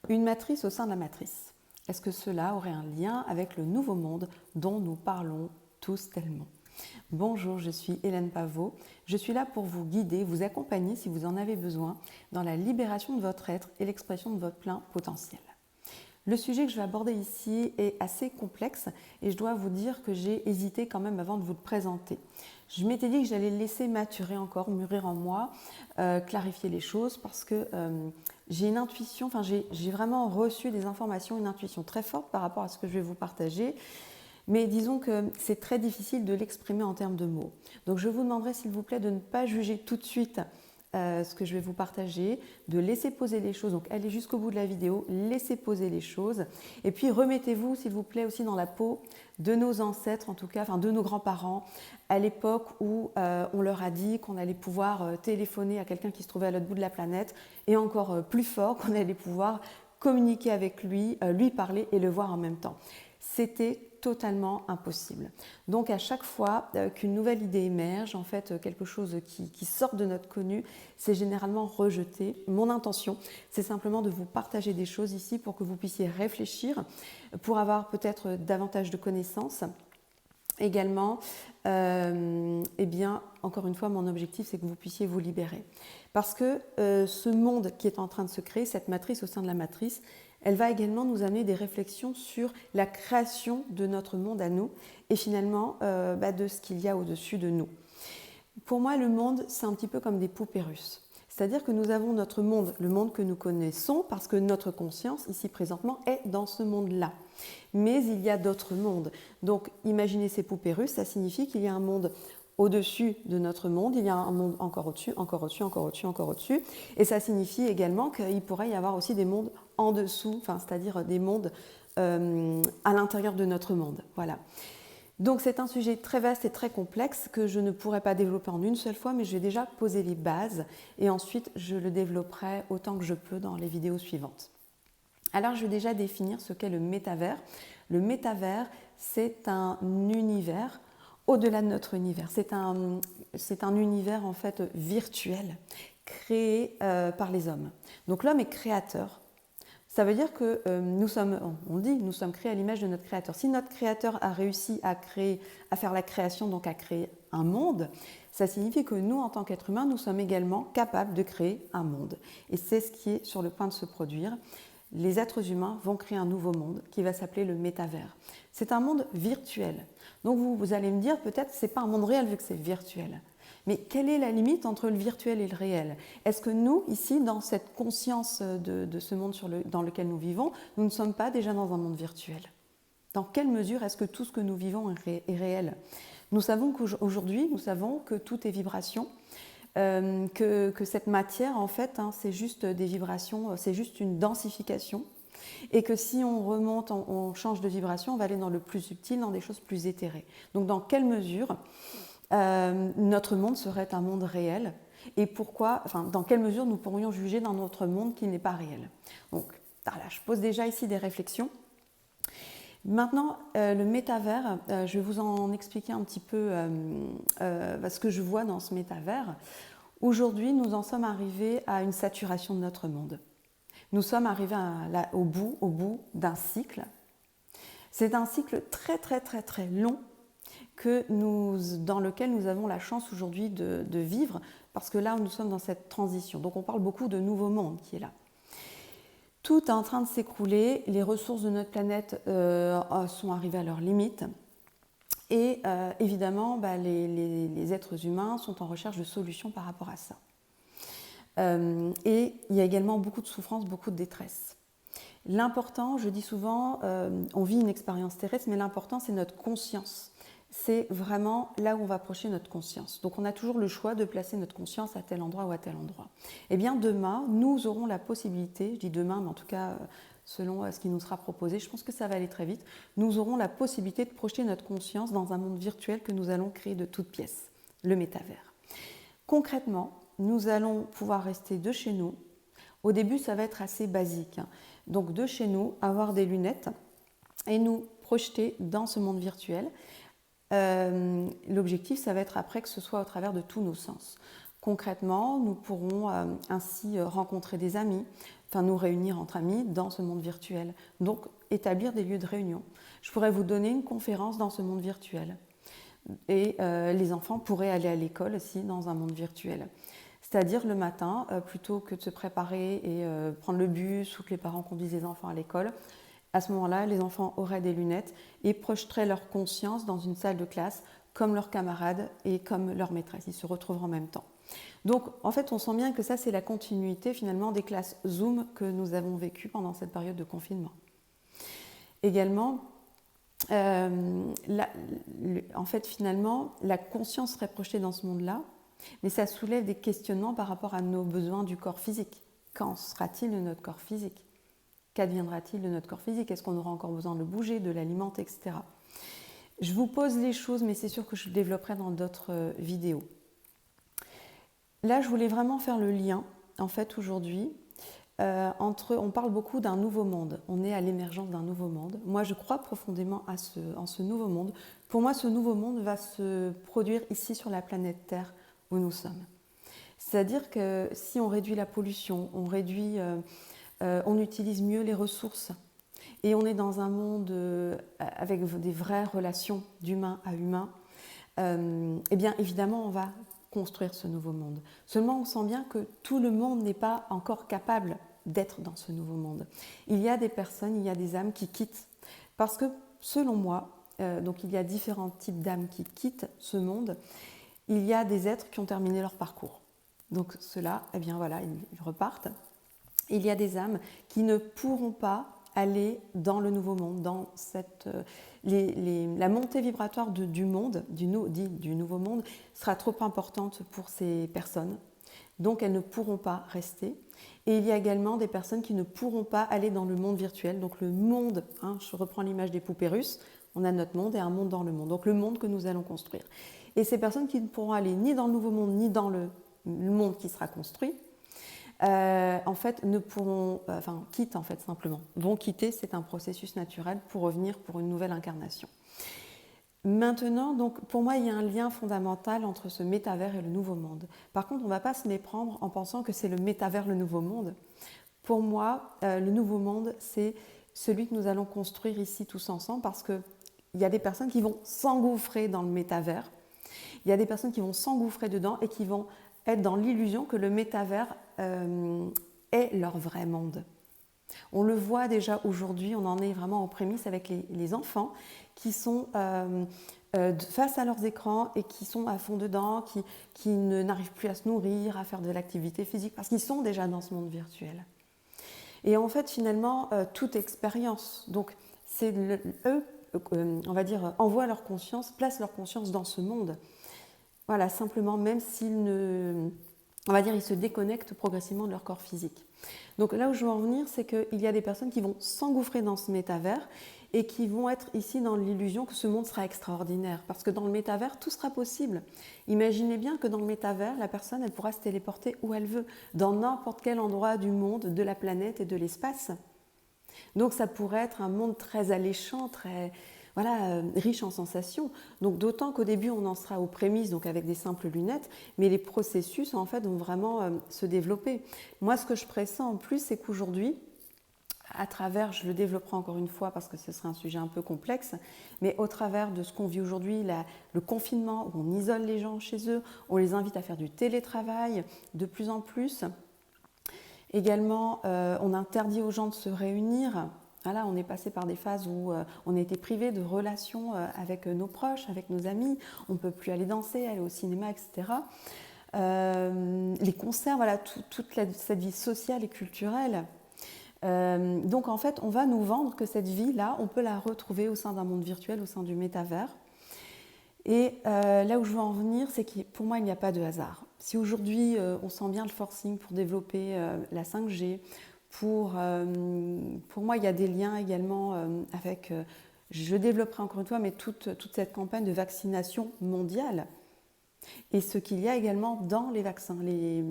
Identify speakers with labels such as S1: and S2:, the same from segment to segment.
S1: Une matrice au sein de la matrice. Est-ce que cela aurait un lien avec le nouveau monde dont nous parlons tous tellement? Bonjour, je suis Hélène Pavot. Je suis là pour vous guider, vous accompagner si vous en avez besoin dans la libération de votre être et l'expression de votre plein potentiel. Le sujet que je vais aborder ici est assez complexe et je dois vous dire que j'ai hésité quand même avant de vous le présenter. Je m'étais dit que j'allais le laisser maturer encore, mûrir en moi, clarifier les choses parce que j'ai une intuition, j'ai vraiment reçu des informations, une intuition très forte par rapport à ce que je vais vous partager. Mais disons que c'est très difficile de l'exprimer en termes de mots. Donc je vous demanderai s'il vous plaît de ne pas juger tout de suite ce que je vais vous partager, de laisser poser les choses, donc allez jusqu'au bout de la vidéo, laissez poser les choses, et puis remettez-vous s'il vous plaît aussi dans la peau de nos ancêtres, en tout cas, enfin de nos grands-parents, à l'époque où on leur a dit qu'on allait pouvoir téléphoner à quelqu'un qui se trouvait à l'autre bout de la planète, et encore plus fort, qu'on allait pouvoir communiquer avec lui, lui parler et le voir en même temps. C'était totalement impossible. Donc à chaque fois qu'une nouvelle idée émerge, en fait quelque chose qui sort de notre connu, c'est généralement rejeté. Mon intention, c'est simplement de vous partager des choses ici pour que vous puissiez réfléchir, pour avoir peut-être davantage de connaissances. Également, eh bien, encore une fois, mon objectif, c'est que vous puissiez vous libérer. Parce que ce monde qui est en train de se créer, cette matrice au sein de la matrice, elle va également nous amener des réflexions sur la création de notre monde à nous et finalement de ce qu'il y a au-dessus de nous. Pour moi, le monde, c'est un petit peu comme des poupées russes. C'est-à-dire que nous avons notre monde, le monde que nous connaissons, parce que notre conscience, ici présentement, est dans ce monde-là. Mais il y a d'autres mondes. Donc, imaginez ces poupées russes, ça signifie qu'il y a un monde au-dessus de notre monde, il y a un monde encore au-dessus, encore au-dessus, encore au-dessus, encore au-dessus. Et ça signifie également qu'il pourrait y avoir aussi des mondes en dessous, c'est-à-dire des mondes à l'intérieur de notre monde. Voilà. Donc c'est un sujet très vaste et très complexe que je ne pourrais pas développer en une seule fois, mais je vais déjà poser les bases et ensuite je le développerai autant que je peux dans les vidéos suivantes. Alors je vais déjà définir ce qu'est le métavers. Le métavers, c'est un univers au-delà de notre univers. C'est un univers en fait virtuel créé par les hommes. Donc l'homme est créateur. Ça veut dire que nous sommes créés à l'image de notre créateur. Si notre créateur a réussi à faire la création, donc à créer un monde, ça signifie que nous, en tant qu'êtres humains, nous sommes également capables de créer un monde. Et c'est ce qui est sur le point de se produire. Les êtres humains vont créer un nouveau monde qui va s'appeler le métavers. C'est un monde virtuel. Donc vous allez me dire, peut-être, ce n'est pas un monde réel vu que c'est virtuel. Mais quelle est la limite entre le virtuel et le réel? Est-ce que nous, ici, dans cette conscience de ce monde dans lequel nous vivons, nous ne sommes pas déjà dans un monde virtuel? Dans quelle mesure est-ce que tout ce que nous vivons est réel? Nous savons qu'aujourd'hui, nous savons que tout est vibration, que cette matière, en fait, c'est juste des vibrations, c'est juste une densification. Et que si on remonte, on change de vibration, on va aller dans le plus subtil, dans des choses plus éthérées. Donc dans quelle mesure notre monde serait un monde réel et dans quelle mesure nous pourrions juger dans notre monde qui n'est pas réel. Donc voilà, je pose déjà ici des réflexions. Maintenant, le métavers, je vais vous en expliquer un petit peu ce que je vois dans ce métavers. Aujourd'hui, nous en sommes arrivés à une saturation de notre monde. Nous sommes arrivés au bout d'un cycle. C'est un cycle très très très très long dans lequel nous avons la chance aujourd'hui de vivre, parce que là, nous sommes dans cette transition. Donc on parle beaucoup de nouveau monde qui est là. Tout est en train de s'écrouler, les ressources de notre planète sont arrivées à leurs limites, et évidemment, les êtres humains sont en recherche de solutions par rapport à ça. Et il y a également beaucoup de souffrance, beaucoup de détresse. L'important, je dis souvent, on vit une expérience terrestre, mais l'important, c'est notre conscience. C'est vraiment là où on va approcher notre conscience. Donc on a toujours le choix de placer notre conscience à tel endroit ou à tel endroit. Eh bien demain, nous aurons la possibilité, je dis demain, mais en tout cas selon ce qui nous sera proposé, je pense que ça va aller très vite, nous aurons la possibilité de projeter notre conscience dans un monde virtuel que nous allons créer de toutes pièces, le métavers. Concrètement, nous allons pouvoir rester de chez nous. Au début, ça va être assez basique. Donc de chez nous, avoir des lunettes et nous projeter dans ce monde virtuel. L'objectif, ça va être après que ce soit au travers de tous nos sens. Concrètement, nous pourrons ainsi rencontrer des amis, enfin nous réunir entre amis dans ce monde virtuel. Donc établir des lieux de réunion. Je pourrais vous donner une conférence dans ce monde virtuel. Et les enfants pourraient aller à l'école aussi dans un monde virtuel. C'est-à-dire le matin, plutôt que de se préparer et prendre le bus ou que les parents conduisent les enfants à l'école, à ce moment-là, les enfants auraient des lunettes et projeteraient leur conscience dans une salle de classe comme leurs camarades et comme leur maîtresse. Ils se retrouveraient en même temps. Donc, en fait, on sent bien que ça, c'est la continuité finalement des classes Zoom que nous avons vécues pendant cette période de confinement. Également, en fait, finalement, la conscience serait projetée dans ce monde-là, mais ça soulève des questionnements par rapport à nos besoins du corps physique. Qu'en sera-t-il de notre corps physique ? Qu'adviendra-t-il de notre corps physique ? Est-ce qu'on aura encore besoin de le bouger, de l'alimenter, etc. Je vous pose les choses, mais c'est sûr que je le développerai dans d'autres vidéos. Là, je voulais vraiment faire le lien, en fait, aujourd'hui, on parle beaucoup d'un nouveau monde. On est à l'émergence d'un nouveau monde. Moi, je crois profondément en ce nouveau monde. Pour moi, ce nouveau monde va se produire ici sur la planète Terre où nous sommes. C'est-à-dire que si on réduit la pollution, on utilise mieux les ressources et on est dans un monde avec des vraies relations d'humain à humain, eh bien évidemment on va construire ce nouveau monde. Seulement on sent bien que tout le monde n'est pas encore capable d'être dans ce nouveau monde. Il y a des personnes, il y a des âmes qui quittent parce que selon moi, donc il y a différents types d'âmes qui quittent ce monde. Il y a des êtres qui ont terminé leur parcours. Donc ceux-là, eh bien voilà, ils repartent. Il y a des âmes qui ne pourront pas aller dans le nouveau monde, dans la montée vibratoire du monde, du nouveau monde, sera trop importante pour ces personnes. Donc elles ne pourront pas rester. Et il y a également des personnes qui ne pourront pas aller dans le monde virtuel. Donc le monde, je reprends l'image des poupées russes, on a notre monde et un monde dans le monde. Donc le monde que nous allons construire. Et ces personnes qui ne pourront aller ni dans le nouveau monde, ni dans le monde qui sera construit, en fait, quittent en fait simplement. Vont quitter, c'est un processus naturel pour revenir pour une nouvelle incarnation. Maintenant, donc, pour moi, il y a un lien fondamental entre ce métavers et le nouveau monde. Par contre, on ne va pas se méprendre en pensant que c'est le métavers, le nouveau monde. Pour moi, le nouveau monde, c'est celui que nous allons construire ici tous ensemble parce qu'il y a des personnes qui vont s'engouffrer dans le métavers. Il y a des personnes qui vont s'engouffrer dedans et qui vont être dans l'illusion que le métavers est leur vrai monde. On le voit déjà aujourd'hui, on en est vraiment en prémisse avec les enfants qui sont face à leurs écrans et qui sont à fond dedans, qui n'arrivent plus à se nourrir, à faire de l'activité physique, parce qu'ils sont déjà dans ce monde virtuel. Et en fait, finalement, toute expérience, donc c'est eux, on va dire, envoient leur conscience, placent leur conscience dans ce monde. Voilà, simplement, même s'ils ils se déconnectent progressivement de leur corps physique. Donc là où je veux en venir, c'est qu'il y a des personnes qui vont s'engouffrer dans ce métavers et qui vont être ici dans l'illusion que ce monde sera extraordinaire. Parce que dans le métavers, tout sera possible. Imaginez bien que dans le métavers, la personne, elle pourra se téléporter où elle veut, dans n'importe quel endroit du monde, de la planète et de l'espace. Donc ça pourrait être un monde très alléchant, très riche en sensations. Donc d'autant qu'au début, on en sera aux prémices, donc avec des simples lunettes, mais les processus en fait vont vraiment se développer. Moi, ce que je pressens en plus, c'est qu'aujourd'hui, à travers, je le développerai encore une fois parce que ce serait un sujet un peu complexe, mais au travers de ce qu'on vit aujourd'hui, le confinement, où on isole les gens chez eux, on les invite à faire du télétravail de plus en plus. Également, on interdit aux gens de se réunir. Voilà, on est passé par des phases où on a été privé de relations avec nos proches, avec nos amis. On ne peut plus aller danser, aller au cinéma, etc. Les concerts, voilà, toute cette vie sociale et culturelle. Donc en fait, on va nous vendre que cette vie-là, on peut la retrouver au sein d'un monde virtuel, au sein du métavers. Et là où je veux en venir, c'est que pour moi, il n'y a pas de hasard. Si aujourd'hui, on sent bien le forcing pour développer la 5G, pour moi, il y a des liens également avec, je développerai encore une fois, mais toute cette campagne de vaccination mondiale. Et ce qu'il y a également dans les vaccins, les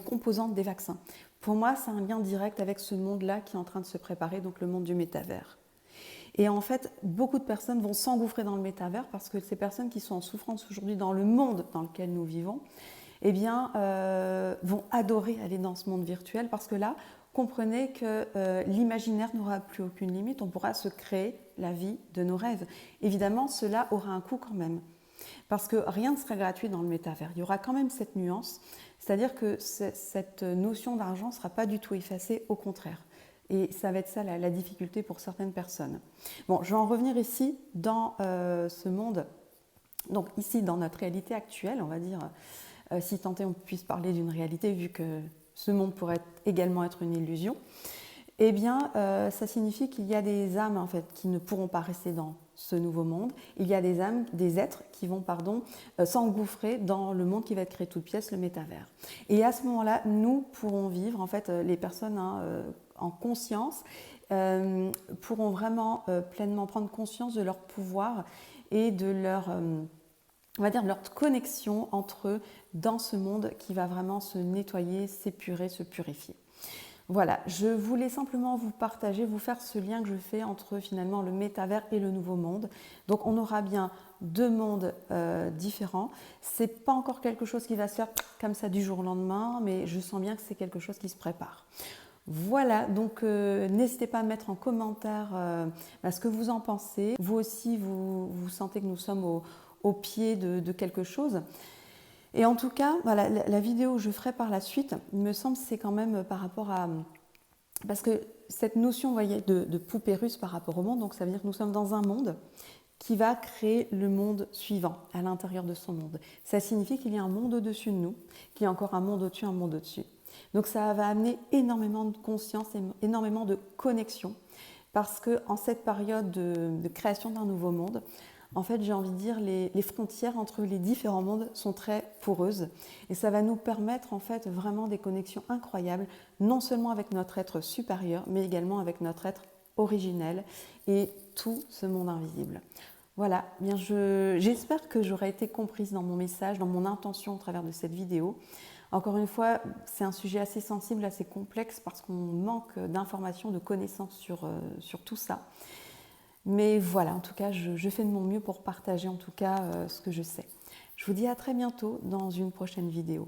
S1: composantes des vaccins. Pour moi, c'est un lien direct avec ce monde-là qui est en train de se préparer, donc le monde du métavers. Et en fait, beaucoup de personnes vont s'engouffrer dans le métavers parce que ces personnes qui sont en souffrance aujourd'hui dans le monde dans lequel nous vivons, eh bien, vont adorer aller dans ce monde virtuel parce que là, comprenez que l'imaginaire n'aura plus aucune limite, on pourra se créer la vie de nos rêves. Évidemment, cela aura un coût quand même, parce que rien ne serait gratuit dans le métavers. Il y aura quand même cette nuance, c'est-à-dire que cette notion d'argent ne sera pas du tout effacée, au contraire. Et ça va être ça la difficulté pour certaines personnes. Bon, je vais en revenir ici dans ce monde, donc ici dans notre réalité actuelle, on va dire, si tant est on puisse parler d'une réalité, vu que ce monde pourrait également être une illusion, eh bien, ça signifie qu'il y a des âmes en fait qui ne pourront pas rester dans ce nouveau monde. Il y a des âmes, des êtres qui vont, s'engouffrer dans le monde qui va être créé toute pièce, le métavers. Et à ce moment-là, nous pourrons vivre, en fait, les personnes en conscience pourront vraiment pleinement prendre conscience de leur pouvoir et de leur on va dire, leur connexion entre eux dans ce monde qui va vraiment se nettoyer, s'épurer, se purifier. Voilà, je voulais simplement vous partager, vous faire ce lien que je fais entre finalement le métavers et le nouveau monde. Donc on aura bien deux mondes différents. C'est pas encore quelque chose qui va se faire comme ça du jour au lendemain, mais je sens bien que c'est quelque chose qui se prépare. Voilà, donc n'hésitez pas à mettre en commentaire ce que vous en pensez. Vous aussi, vous sentez que nous sommes au pied de quelque chose. Et en tout cas, voilà, la vidéo que je ferai par la suite, il me semble, c'est quand même par rapport à... Parce que cette notion, vous voyez, de poupée russe par rapport au monde, donc ça veut dire que nous sommes dans un monde qui va créer le monde suivant à l'intérieur de son monde. Ça signifie qu'il y a un monde au-dessus de nous, qu'il y a encore un monde au-dessus, un monde au-dessus. Donc ça va amener énormément de conscience, énormément de connexion, parce qu'en cette période de création d'un nouveau monde, en fait, j'ai envie de dire, les frontières entre les différents mondes sont très poreuses et ça va nous permettre en fait vraiment des connexions incroyables, non seulement avec notre être supérieur, mais également avec notre être originel et tout ce monde invisible. Voilà, bien j'espère que j'aurai été comprise dans mon message, dans mon intention au travers de cette vidéo. Encore une fois, c'est un sujet assez sensible, assez complexe parce qu'on manque d'informations, de connaissances sur tout ça. Mais voilà, en tout cas, je fais de mon mieux pour partager en tout cas ce que je sais. Je vous dis à très bientôt dans une prochaine vidéo.